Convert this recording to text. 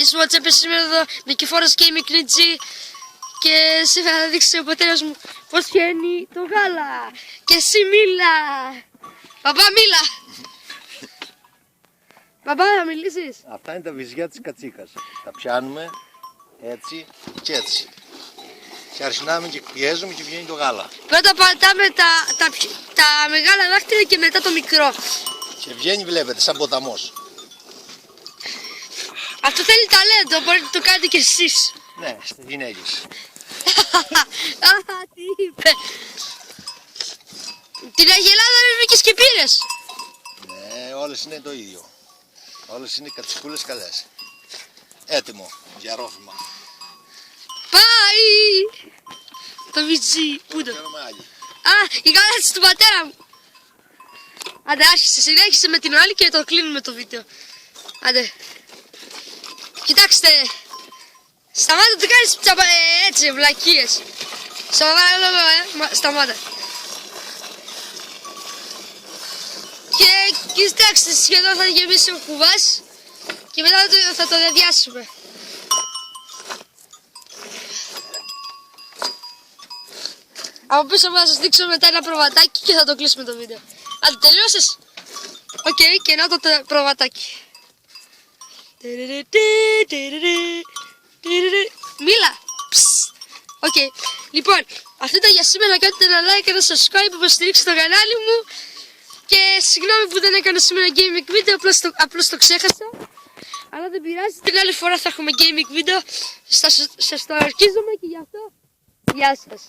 Είσαι ο Τσέπες σήμερα εδώ, Νικηφόρος και η Μικριτζή. Και σήμερα θα δείξει ο πατέρας μου πώς βγαίνει το γάλα. Και εσύ μίλα. Παπά μίλα. Παπά θα μιλήσεις. Αυτά είναι τα βυζιά της κατσίκας. Τα πιάνουμε έτσι και έτσι. Και αρχινάμε και πιέζουμε και βγαίνει το γάλα. Πρώτα πατάμε τα μεγάλα δάχτυλα και μετά το μικρό. Και βγαίνει, βλέπετε, σαν ποταμός. Αυτό θέλει ταλέντο, μπορείτε να το κάνετε κι εσείς. Ναι, στις γυναίκες. Τι είπε. Την Αγελάδα με βρήκες και πήρες. Ναι, όλες είναι το ίδιο. Όλες είναι κατσικούλες καλές. Έτοιμο για ρόφημα. Πάει. Το βιτζί, πού το. Η γάλα του πατέρα μου. Άντε άρχισε, συνέχισε με την άλλη και το κλείνουμε το βίντεο. Άντε. Κοιτάξτε. Σταμάτα το κάνεις έτσι, βλακίες. Σταμάτα. Και κοιτάξτε, σχεδόν θα γεμίσει ο κουβάς και μετά θα το διαδιάσουμε. Από πίσω θα σας δείξω μετά ένα προβατάκι και θα το κλείσουμε το βίντεο. Άντε, τελείωσες. Οκ, και να το προβατάκι. Μίλα. Οκ. Λοιπόν, αυτό ήταν για σήμερα. Κάντε ένα like, ένα subscribe που υποστηρίξετε το κανάλι μου. Και συγγνώμη που δεν έκανα σήμερα gaming βίντεο, απλώς το ξέχασα. Αλλά δεν πειράζει, την άλλη φορά θα έχουμε gaming βίντεο. Σας το αρχίζουμε και γι' αυτό. Γεια σας.